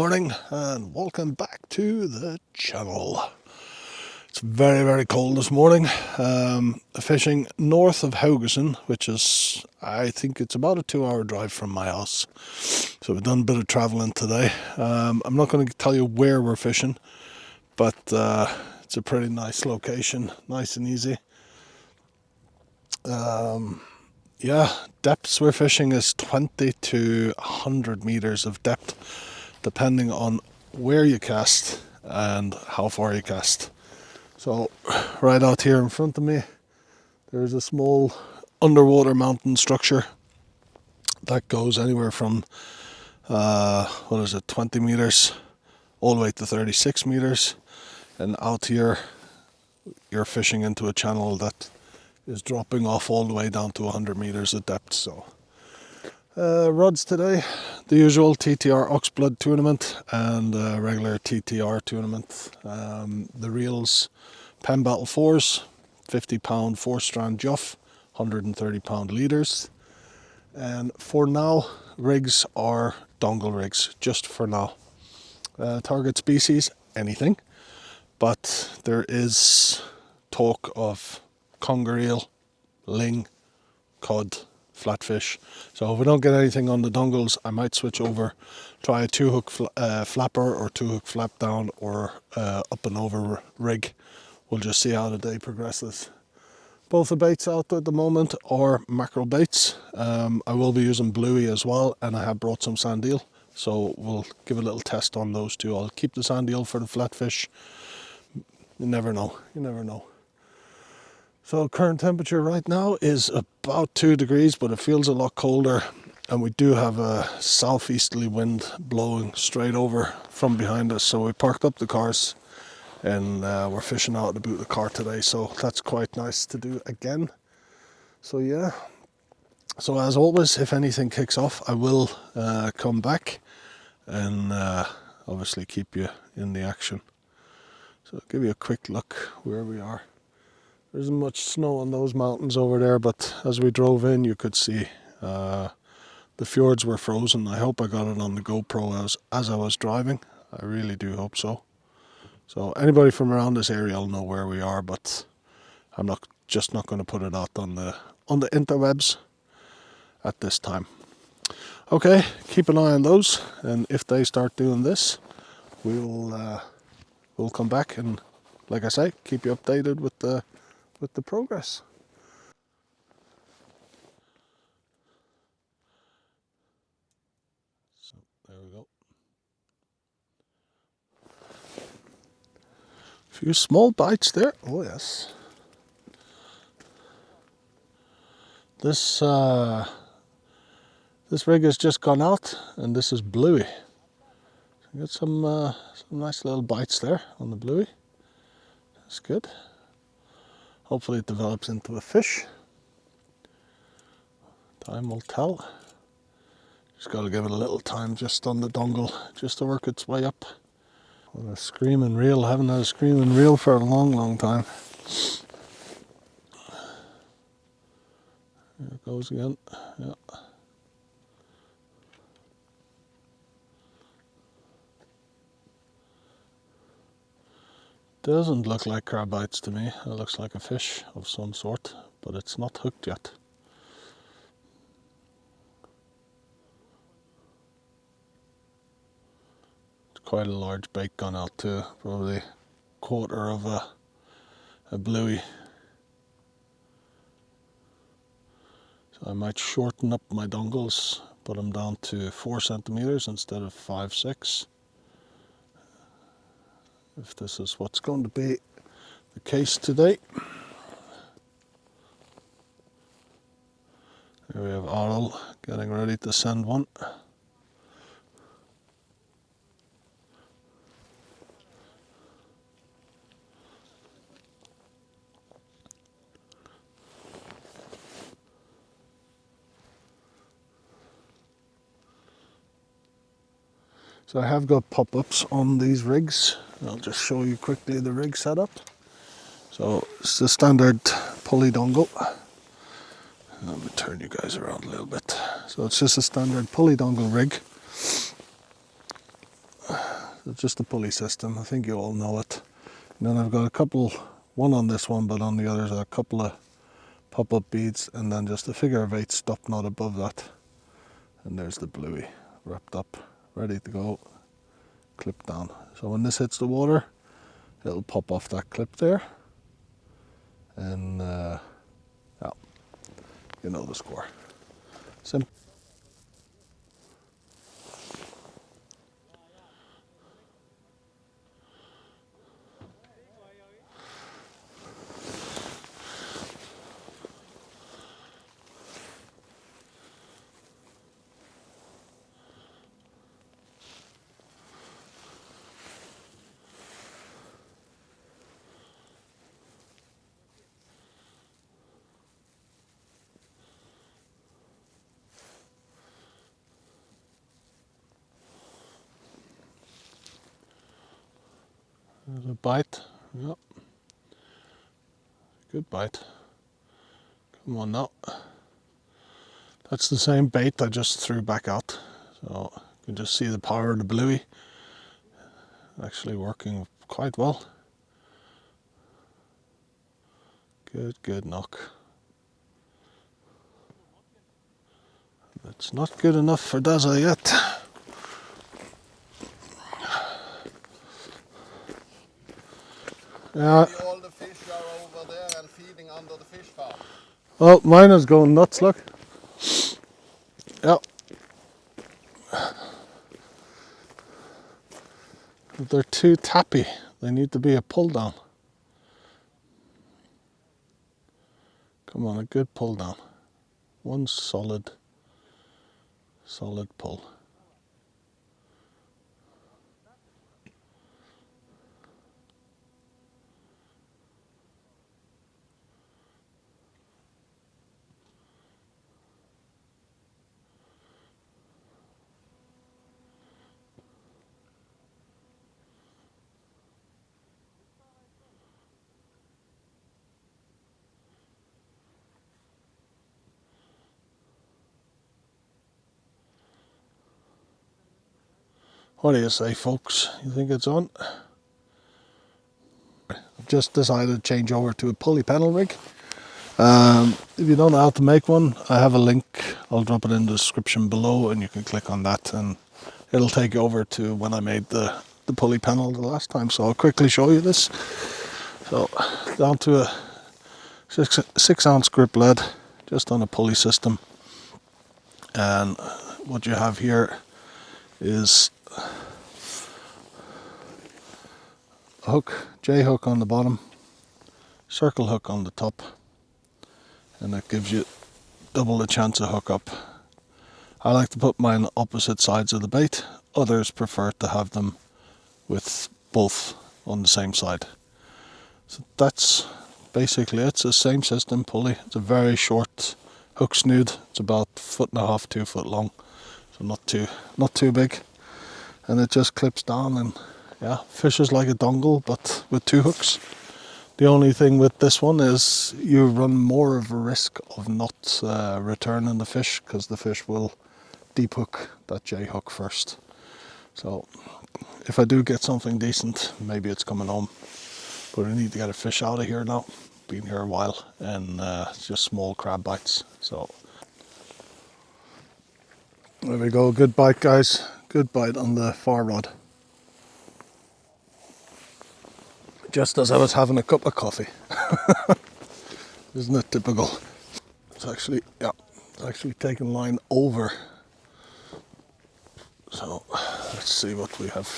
morning and welcome back to the channel. It's very cold this morning. Fishing north of Haugesund, which is, I think it's about a 2-hour drive from my house. So we've done a bit of traveling today. I'm not going to tell you where we're fishing, but it's a pretty nice location, nice and easy. Depths we're fishing is 20 to 100 meters of depth, depending on where you cast and how far you cast. So right out here in front of me, there's a small underwater mountain structure that goes anywhere from 20 meters all the way to 36 meters, and out here you're fishing into a channel that is dropping off all the way down to 100 meters of depth. So rods today, the usual TTR Oxblood tournament and regular TTR tournament. The reels, Penn Battle 4s, 50 pound 4-strand Juff, 130 pound leaders. And for now, rigs are dongle rigs, just for now. Target species, anything. But there is talk of conger eel, ling, cod, flatfish. So if we don't get anything on the dongles, I might switch over, try a 2-hook flapper or 2-hook flap down, or up and over rig. We'll just see how the day progresses. Both the baits out at the moment are mackerel baits. I will be using bluey as well, and I have brought some sand eel, so we'll give a little test on those two. I'll keep the sand eel for the flatfish. You never know. So current temperature right now is about 2 degrees, but it feels a lot colder, and we do have a southeasterly wind blowing straight over from behind us. So we parked up the cars and we're fishing out the boot of the car today, so that's quite nice to do again. So yeah, so as always, if anything kicks off, I will come back and obviously keep you in the action. So I'll give you a quick look where we are. There isn't much snow on those mountains over there, but as we drove in, you could see the fjords were frozen. I hope I got it on the GoPro as I was driving. I really do hope so. So anybody from around this area will know where we are, but I'm not going to put it out on the interwebs at this time. Okay, keep an eye on those, and if they start doing this, we'll come back and, like I say, keep you updated with the progress. So there we go. A few small bites there. Oh yes. This rig has just gone out, and this is bluey. Got some nice little bites there on the bluey. That's good. Hopefully it develops into a fish. Time will tell. Just got to give it a little time just on the dongle, just to work its way up. What a screaming reel. I haven't had a screaming reel for a long time. There it goes again. Yeah. Doesn't look like crab bites to me. It looks like a fish of some sort, but it's not hooked yet. It's quite a large bait gone out too, probably a quarter of a bluey. So I might shorten up my dongles, put them down to 4 centimeters instead of 5-6. If this is what's going to be the case today. Here we have Arl getting ready to send one. So I have got pop-ups on these rigs. I'll just show you quickly the rig setup. So it's the standard pulley dongle. Let me turn you guys around a little bit. So it's just a standard pulley dongle rig. It's just a pulley system. I think you all know it. And then I've got a couple, one on this one, but on the others are a couple of pop-up beads, and then just a figure of 8 stop knot above that. And there's the buoy wrapped up, ready to go, clip down. So when this hits the water, it'll pop off that clip there, and yeah, you know the score. Simple. There's a bite. Yep. Good bite. Come on now. That's the same bait I just threw back out. So you can just see the power of the buoy actually working quite well. Good knock. It's not good enough for Daza yet. Yeah. All the fish are over there and feeding under the fish farm. Well, mine is going nuts, look. Yep. They're too tappy. They need to be a pull down. Come on, a good pull down. One solid pull. What do you say, folks? You think it's on? I've just decided to change over to a pulley pennel rig. If you don't know how to make one, I have a link. I'll drop it in the description below, and you can click on that, and it'll take you over to when I made the pulley pennel the last time. So I'll quickly show you this. So down to a 6-ounce grip lead, just on a pulley system. And what you have here is a hook, J hook on the bottom, circle hook on the top, and that gives you double the chance of hook up. I like to put mine opposite sides of the bait. Others prefer to have them with both on the same side. So that's basically it. It's the same system pulley. It's a very short hook snood. It's about 1.5 to 2 foot long, so not too big. And it just clips down and yeah, fishes like a dongle but with 2 hooks. The only thing with this one is you run more of a risk of not returning the fish, because the fish will deep hook that J hook first. So if I do get something decent, maybe it's coming home. But I need to get a fish out of here now. Been here a while, and it's just small crab bites. So there we go. Good bite, guys. Good bite on the far rod. Just as I was having a cup of coffee. Isn't it typical? It's actually, yeah, it's actually taken line over. So let's see what we have.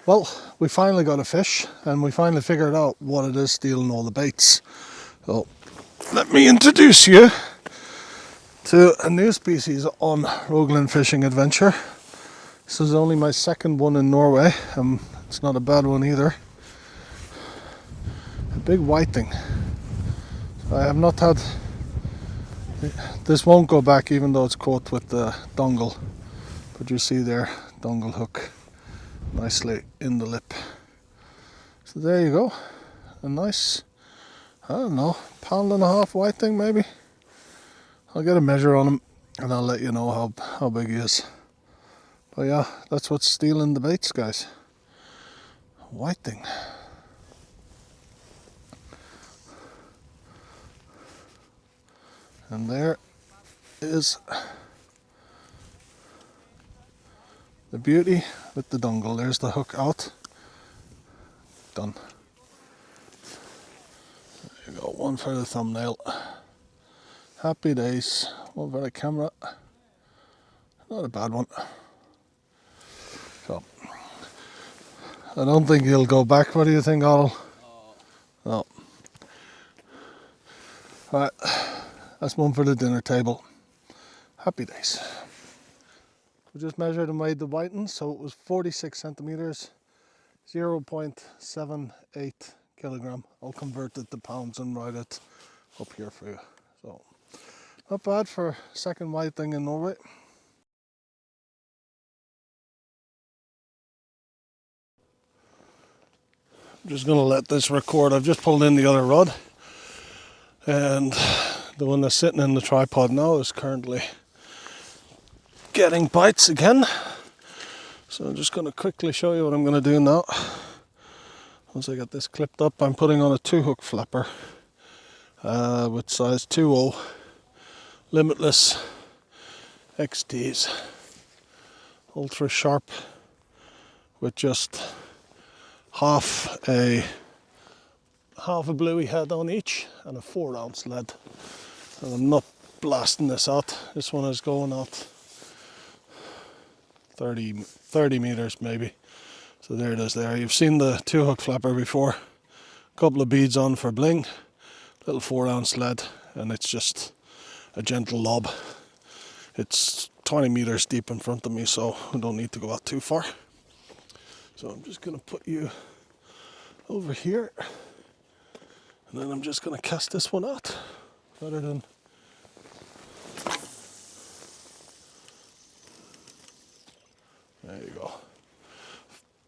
Well, we finally got a fish, and we finally figured out what it is stealing all the baits. So let me introduce you to a new species on Rogaland Fishing Adventure. This is only my second one in Norway, and it's not a bad one either. A big whiting. So I have not had... This won't go back even though it's caught with the dongle. But you see there, dongle hook nicely in the lip. So there you go. A nice, I don't know, 1.5 pound whiting maybe. I'll get a measure on him and I'll let you know how big he is. But yeah, that's what's stealing the baits, guys. Whiting. And there is the beauty with the dongle. There's the hook out. Done. There you go, one for the thumbnail. Happy days. One for the camera. Not a bad one. So, I don't think he'll go back. What do you think, Otto? No. Right, that's one for the dinner table. Happy days. We just measured and weighed the whiting, so it was 46 centimeters, 0.78 kilogram. I'll convert it to pounds and write it up here for you. So, not bad for second whiting in Norway. I'm just going to let this record. I've just pulled in the other rod, and the one that's sitting in the tripod now is currently getting bites again. So I'm just going to quickly show you what I'm going to do now. Once I get this clipped up, I'm putting on a 2-hook flapper with size 2.0 limitless XTs, ultra sharp, with just half a bluey head on each and a 4-ounce lead. And I'm not blasting this out. This one is going out 30 meters maybe. So there it is there. You've seen the 2-hook flapper before. A couple of beads on for bling, little 4-ounce lead, and it's just a gentle lob. It's 20 meters deep in front of me, so I don't need to go out too far. So I'm just going to put you over here, and then I'm just going to cast this one out rather than there you go.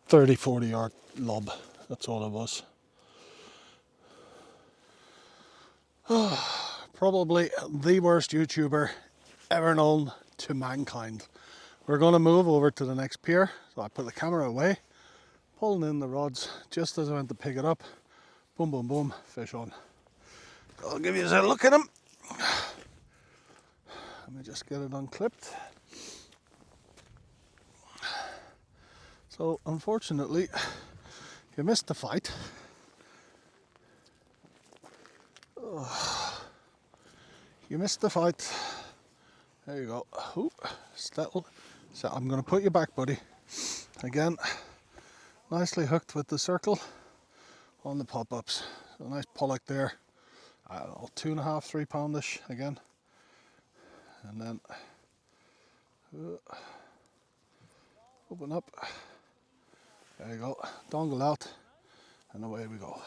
30-40 yard lob, that's all it was. Probably the worst YouTuber ever known to mankind. We're going to move over to the next pier, so I put the camera away, pulling in the rods just as I went to pick it up. Boom, boom, boom, fish on. I'll give you a look at them. Let me just get it unclipped. So unfortunately, you missed the fight. Oh, you missed the fight. There you go. Ooh, settle. So I'm going to put you back, buddy. Again, nicely hooked with the circle on the pop-ups. A nice pollock there. I don't know, 2.5, 3 poundish again. And then open up. There you go. Dongle out, and away we go.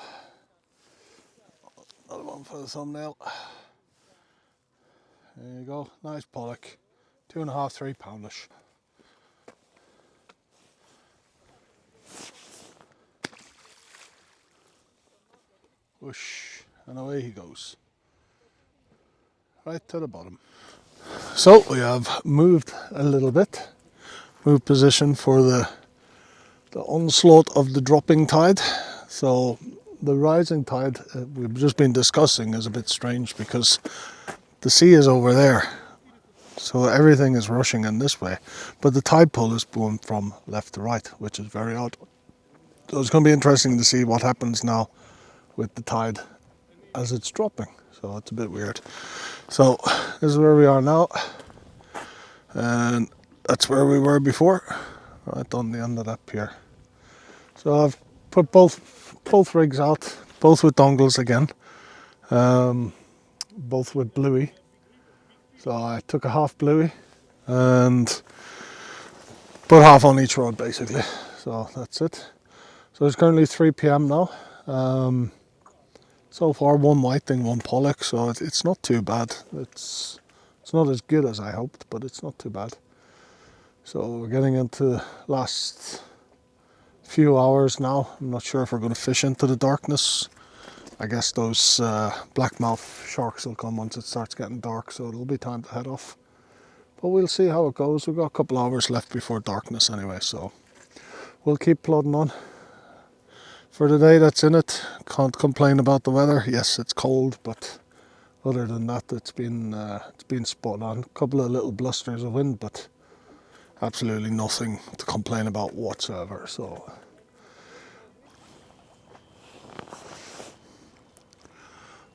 Another one for the thumbnail. There you go. Nice pollock. 2.5, 3 poundish. Whoosh, and away he goes. Right to the bottom. So we have moved a little bit. Moved position for the onslaught of the dropping tide. So the rising tide we've just been discussing is a bit strange because the sea is over there. So everything is rushing in this way. But the tide pull is going from left to right, which is very odd. So it's going to be interesting to see what happens now with the tide as it's dropping. So it's a bit weird. So this is where we are now. And that's where we were before. Right on the end of that pier. So I've put both rigs out, both with dongles again, both with bluey. So I took a half bluey and put half on each rod basically. So that's it. So it's currently 3 p.m. now. So far 1 whiting, 1 pollock, so it's not too bad. It's not as good as I hoped, but it's not too bad. So we're getting into the last few hours now. I'm not sure if we're going to fish into the darkness. I guess those blackmouth sharks will come once it starts getting dark, so it'll be time to head off. But we'll see how it goes. We've got a couple hours left before darkness anyway, so we'll keep plodding on. For the day that's in it, can't complain about the weather. Yes, it's cold, but other than that, it's been spot on. A couple of little blusters of wind, but absolutely nothing to complain about whatsoever. So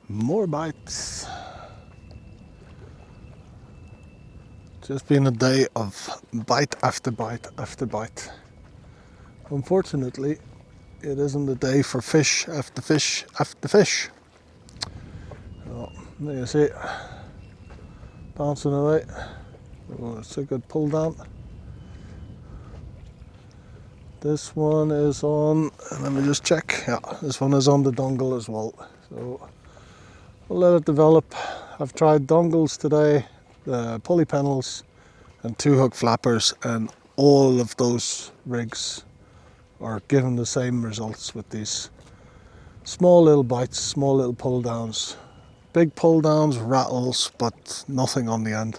more bites. Just been a day of bite after bite after bite. Unfortunately, it isn't a day for fish after fish after fish. So, there you see it, bouncing away. Oh, it's a good pull down. This one is on, let me just check. Yeah, this one is on the dongle as well. So we'll let it develop. I've tried dongles today, the pulley pennels, and 2-hook flappers, and all of those rigs are giving the same results with these small little bites, small little pull downs. Big pull downs, rattles, but nothing on the end.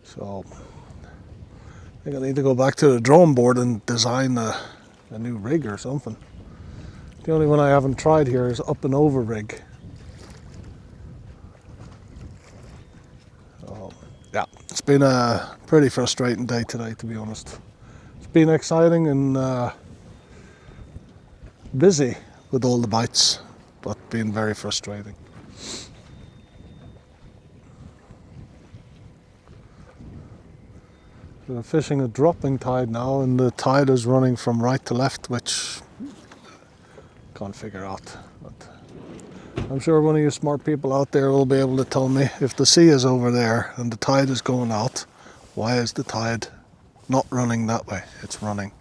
So I think I need to go back to the drawing board and design a new rig or something. The only one I haven't tried here is up and over rig. So, yeah, it's been a pretty frustrating day today, to be honest. It's been exciting and busy with all the bites, but been very frustrating. We're fishing a dropping tide now, and the tide is running from right to left, which can't figure out. But I'm sure one of you smart people out there will be able to tell me, if the sea is over there and the tide is going out, why is the tide not running that way? It's running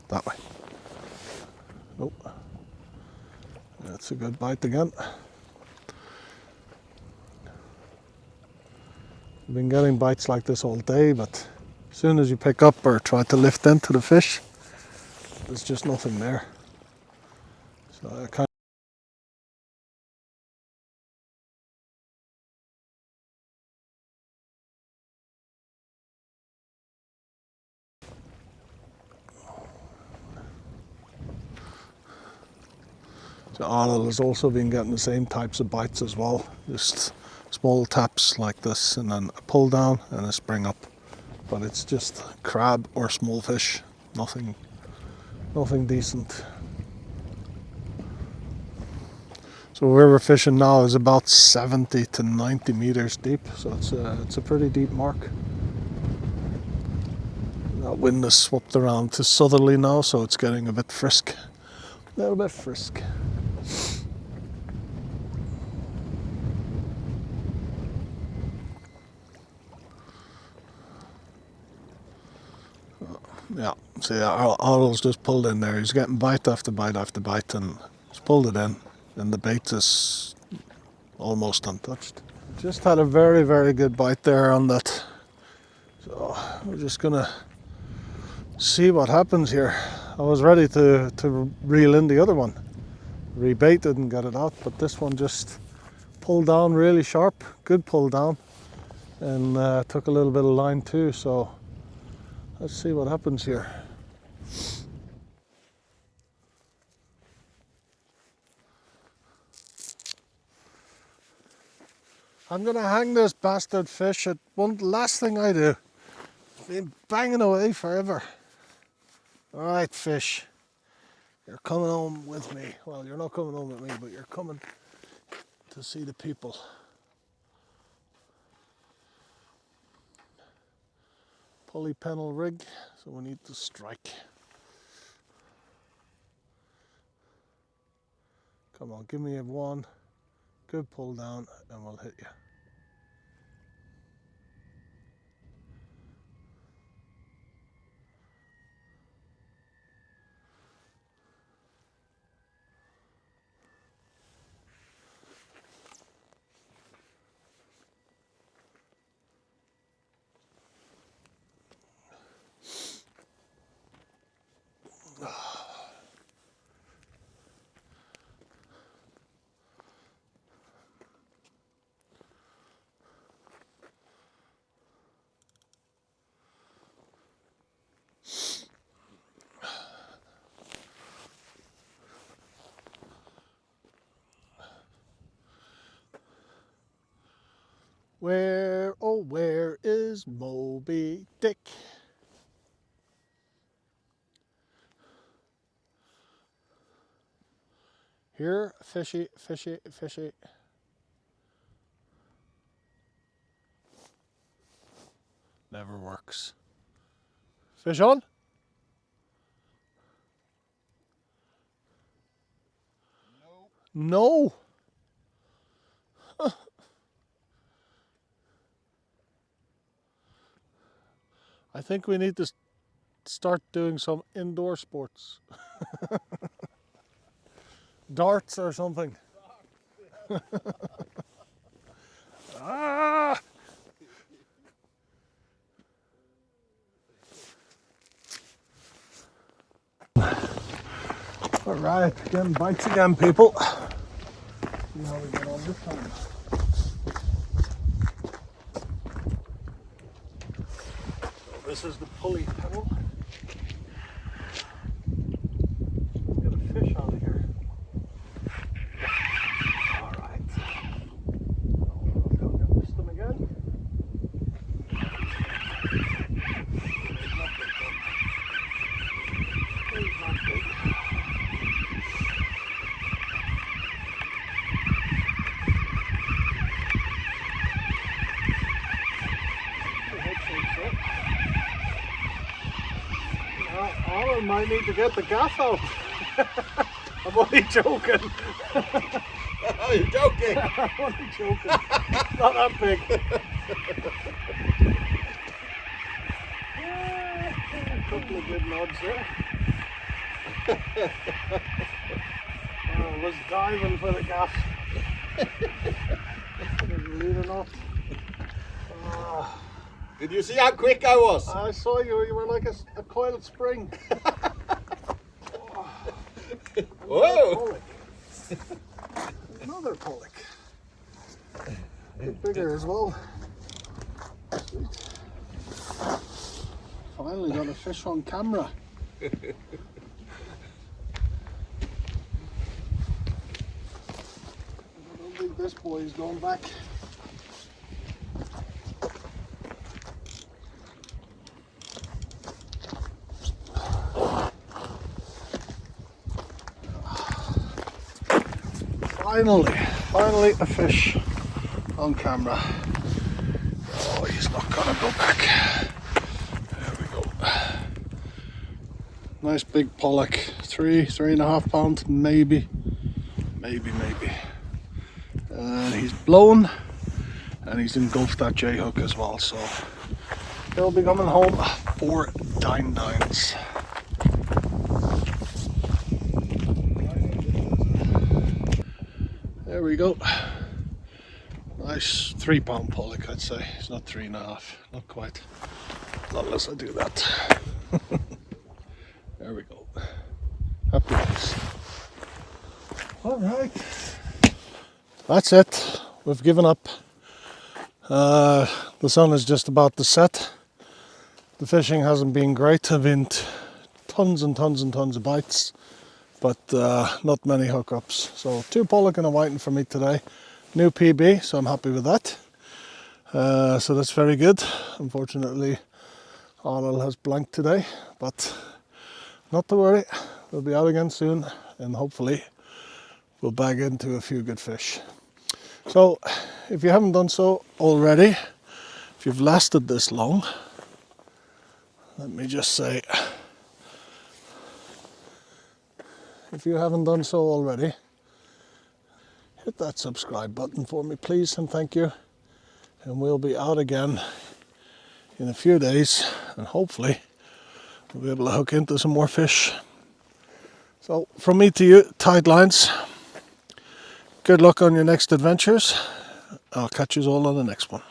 that way. Oh, that's a good bite again. I've been getting bites like this all day, but as soon as you pick up or try to lift into the fish, there's just nothing there. So I kind So Arnold has also been getting the same types of bites as well. Just small taps like this, and then a pull down and a spring up. But it's just crab or small fish. Nothing decent. So where we're fishing now is about 70 to 90 meters deep. So it's a pretty deep mark. That wind has swapped around to southerly now, so it's getting a bit frisk. A little bit frisk. Yeah, see, Arnold's just pulled in there. He's getting bite after bite after bite, and he's pulled it in, and the bait is almost untouched. Just had a very, very good bite there on that. So we're just gonna see what happens here. I was ready to reel in the other one. Rebait didn't get it out, but this one just pulled down really sharp. Good pull down, and took a little bit of line too. So let's see what happens here. I'm gonna hang this bastard fish at one last thing I do. It's been banging away forever. Alright, fish. You're coming home with me. Well, you're not coming home with me, but you're coming to see the people. Pulley pennel rig, so we need to strike. Come on, give me a one. Good pull down and we'll hit you. Where, oh where is Moby Dick? Here, fishy, fishy, fishy. Never works. Fish on? No. I think we need to start doing some indoor sports. Darts or something. Ah! All right, getting bites again, people. See how we get on this time. So this is the pulley pennel. Get a fish out of here. All right. I'll miss them again. I might need to get the gaff out. I'm only joking. Oh, you're joking? I'm only joking. Not that big. A couple of good nods there. I was diving for the gaff. Believe it or not. Did you see how quick I was? I saw you. You were like a coiled spring. Whoa! Another pollock. Bit bigger as well. Sweet. Finally got a fish on camera. I don't think this boy is going back. Finally a fish on camera. Oh, he's not gonna go back. There we go. Nice big pollock, 3.5 pounds, maybe. And he's blown, and he's engulfed that J hook as well. So he'll be coming home for dines. There we go. Nice 3 pound pollock, I'd say. It's not 3.5, not quite. Not unless I do that. There we go. Happy days. All right. That's it. We've given up. The sun is just about to set. The fishing hasn't been great. I've been tons and tons and tons of bites, but not many hookups. So 2 pollock and a whiting for me today. New PB, so I'm happy with that. So that's very good. Unfortunately, Arnold has blanked today, but not to worry. We'll be out again soon, and hopefully we'll bag into a few good fish. So if you haven't done so already, if you've lasted this long, let me just say, if you haven't done so already, hit that subscribe button for me, please, and thank you. And we'll be out again in a few days, and hopefully we'll be able to hook into some more fish. So from me to you, tight lines. Good luck on your next adventures. I'll catch you all on the next one.